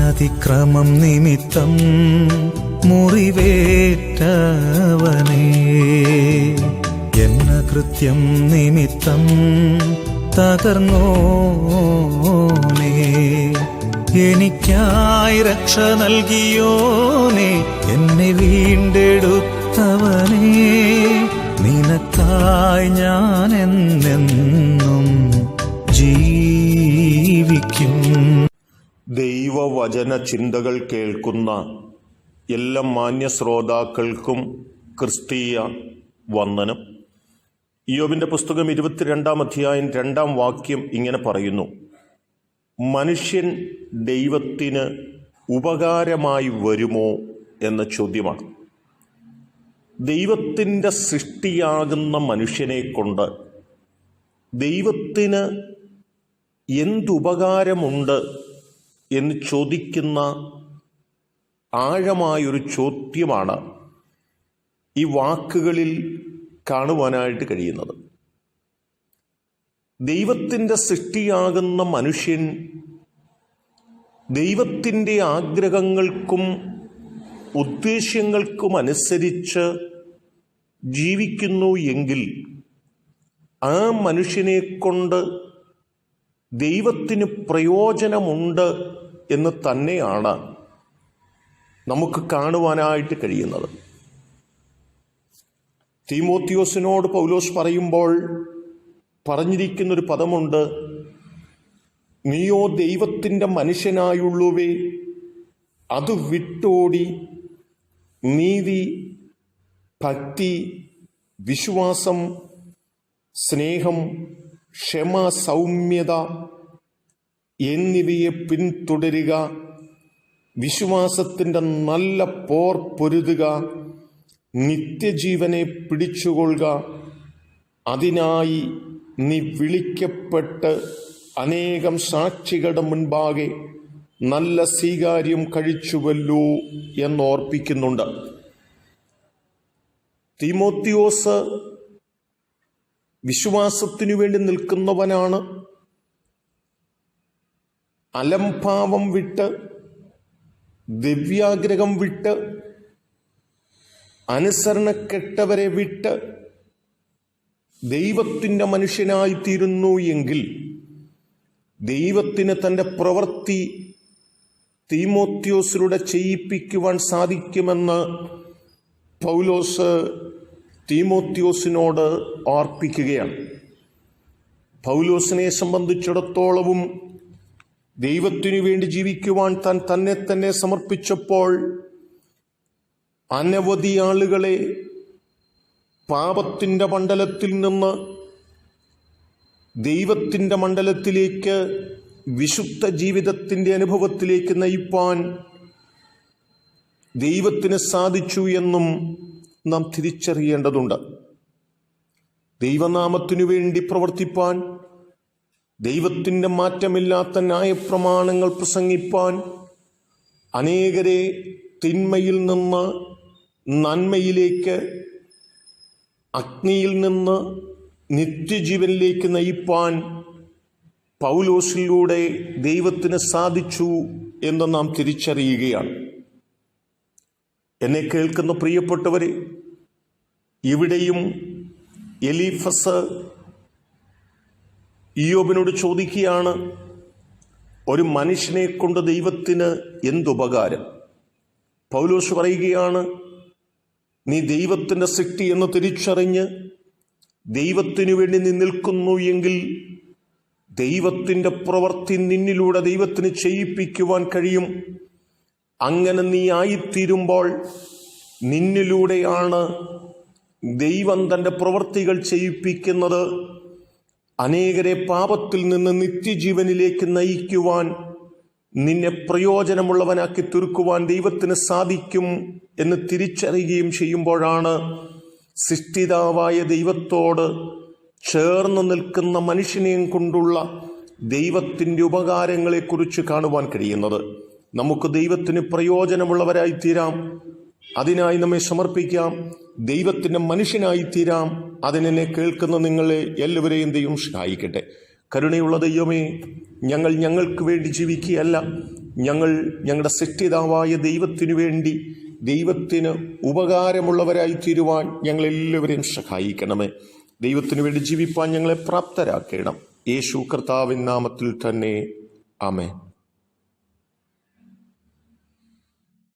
എന്നതിക്രമം നിമിത്തം മുറിവേറ്റവനേ, എന്ന കൃത്യം നിമിത്തം തകർന്നോനേ, എനിക്കായി രക്ഷ നൽകിയോനേ, എന്നെ വീണ്ടെടുത്തവനേ, നിനക്കായി ഞാൻ എന്നെന്നും ജീവിക്കും. ദൈവവചന ചിന്തകൾ കേൾക്കുന്ന എല്ലാ മാന്യ ശ്രോതാക്കൾക്കും ക്രിസ്തീയ വന്ദനം. ഇയ്യോബിന്റെ പുസ്തകം 22-ാം അധ്യായം 2-ാം വാക്യം ഇങ്ങനെ പറയുന്നു: മനുഷ്യൻ ദൈവത്തിന് ഉപകാരമായി വരുമോ എന്ന ചോദ്യമാണ്. ദൈവത്തിൻ്റെ സൃഷ്ടിയാകുന്ന മനുഷ്യനെ കൊണ്ട് ദൈവത്തിന് എന്തുപകാരമുണ്ട് എന്ന് ചോദിക്കുന്ന ആഴമായൊരു ചോദ്യമാണ് ഈ വാക്കുകളിൽ കാണുവാനായിട്ട് കഴിയുന്നത്. ദൈവത്തിൻ്റെ സൃഷ്ടിയാകുന്ന മനുഷ്യൻ ദൈവത്തിൻ്റെ ആഗ്രഹങ്ങൾക്കും ഉദ്ദേശ്യങ്ങൾക്കും അനുസരിച്ച് ജീവിക്കുന്നു എങ്കിൽ ആ മനുഷ്യനെ കൊണ്ട് ദൈവത്തിന് പ്രയോജനമുണ്ട് എന്ന് തന്നെയാണ് നമുക്ക് കാണുവാനായിട്ട് കഴിയുന്നത്. തീമോത്തിയോസിനോട് പൗലോസ് പറയുമ്പോൾ പറഞ്ഞിരിക്കുന്നൊരു പദമുണ്ട്: നീയോ ദൈവത്തിൻ്റെ മനുഷ്യനായുള്ളുവേ, അത് വിട്ടോടി നീതി, ഭക്തി, വിശ്വാസം, സ്നേഹം, ക്ഷമ, സൗമ്യത എന്നിവയെ പിന്തുടരുക, വിശ്വാസത്തിൻ്റെ നല്ല പോർ പൊരുതുക, നിത്യജീവനെ പിടിച്ചുകൊള്ളുക, അതിനായി നീ വിളിക്കപ്പെട്ട് അനേകം സാക്ഷികളുടെ മുൻപാകെ നല്ല സ്വീകാര്യം കഴിച്ചുവല്ലോ എന്നോർപ്പിക്കുന്നുണ്ട്. തീമോത്തിയോസ് വിശ്വാസത്തിനു വേണ്ടി നിൽക്കുന്നവനാണ്. അലംഭാവം വിട്ട്, ദിവ്യാഗ്രഹം വിട്ട്, അനുസരണക്കെട്ടവരെ വിട്ട് ദൈവത്തിൻ്റെ മനുഷ്യനായിത്തീരുന്നു എങ്കിൽ ദൈവത്തിന് തൻ്റെ പ്രവൃത്തി തീമോത്തിയോസിലൂടെ ചെയ്യിപ്പിക്കുവാൻ സാധിക്കുമെന്ന് പൗലോസ് തീമോത്തിയോസിനോട് ഓർപ്പിക്കുകയാണ്. പൗലോസിനെ സംബന്ധിച്ചിടത്തോളവും ദൈവത്തിനു വേണ്ടി ജീവിക്കുവാൻ താൻ തന്നെ തന്നെ സമർപ്പിച്ചപ്പോൾ അനവധി ആളുകളെ പാപത്തിൻ്റെ മണ്ഡലത്തിൽ നിന്ന് ദൈവത്തിൻ്റെ മണ്ഡലത്തിലേക്ക്, വിശുദ്ധ ജീവിതത്തിൻ്റെ അനുഭവത്തിലേക്ക് നയിപ്പാൻ ദൈവത്തിന് സാധിച്ചു എന്നും നാം തിരിച്ചറിയേണ്ടതുണ്ട്. ദൈവനാമത്തിനു വേണ്ടി പ്രവർത്തിപ്പാൻ, ദൈവത്തിൻ്റെ മാറ്റമില്ലാത്ത ന്യായപ്രമാണങ്ങൾ പ്രസംഗിപ്പാൻ, അനേകരെ തിന്മയിൽ നിന്ന് നന്മയിലേക്ക്, അഗ്നിയിൽ നിന്ന് നിത്യജീവനിലേക്ക് നയിപ്പാൻ പൗലോസിലൂടെ ദൈവത്തിന് സാധിച്ചു എന്ന് നാം തിരിച്ചറിയുകയാണ്. എന്നെ കേൾക്കുന്ന പ്രിയപ്പെട്ടവരെ, ഇവിടെയും എലീഫസ് ഇയ്യോബിനോട് ചോദിക്കുകയാണ്, ഒരു മനുഷ്യനെ കൊണ്ട് ദൈവത്തിന് എന്തുപകാരം? പൗലോസ് പറയുകയാണ്, നീ ദൈവത്തിൻ്റെ സൃഷ്ടി എന്ന് തിരിച്ചറിഞ്ഞ് ദൈവത്തിനു വേണ്ടി നീ നിൽക്കുന്നു എങ്കിൽ ദൈവത്തിൻ്റെ പ്രവൃത്തി നിന്നിലൂടെ ദൈവത്തിന് ചെയ്യിപ്പിക്കുവാൻ കഴിയും. അങ്ങനെ നീ ആയിത്തീരുമ്പോൾ നിന്നിലൂടെയാണ് ദൈവം തൻ്റെ പ്രവൃത്തികൾ ചെയ്യിപ്പിക്കുന്നത്. അനേകരെ പാപത്തിൽ നിന്ന് നിത്യജീവനിലേക്ക് നയിക്കുവാൻ, നിന്നെ പ്രയോജനമുള്ളവനാക്കി തീർക്കുവാൻ ദൈവത്തിന് സാധിക്കും എന്ന് തിരിച്ചറിയുകയും ചെയ്യുമ്പോഴാണ് സൃഷ്ടിതാവായ ദൈവത്തോട് ചേർന്ന് നിൽക്കുന്ന മനുഷ്യനെയും കൊണ്ടുള്ള ദൈവത്തിൻ്റെ ഉപകാരങ്ങളെക്കുറിച്ച് കാണുവാൻ കഴിയുന്നത്. നമുക്ക് ദൈവത്തിന് പ്രയോജനമുള്ളവരായിത്തീരാം, അതിനായി നമ്മെ സമർപ്പിക്കാം, ദൈവത്തിൻ്റെ മനുഷ്യനായിത്തീരാം. അതിനെ കേൾക്കുന്ന നിങ്ങളെ എല്ലാവരെയും ദൈവം സഹായിക്കട്ടെ. കരുണയുള്ള ദൈവമേ, ഞങ്ങൾക്ക് വേണ്ടി ജീവിക്കുകയല്ല, ഞങ്ങൾ ഞങ്ങളുടെ സൃഷ്ടിതാവായ ദൈവത്തിനു വേണ്ടി ദൈവത്തിന് ഉപകാരമുള്ളവരായി തീരുവാൻ ഞങ്ങളെല്ലാവരെയും സഹായിക്കണമേ. ദൈവത്തിനു വേണ്ടി ജീവിപ്പാൻ ഞങ്ങളെ പ്രാപ്തരാക്കണം. യേശു കർത്താവിൻ നാമത്തിൽ തന്നെ ആമേൻ.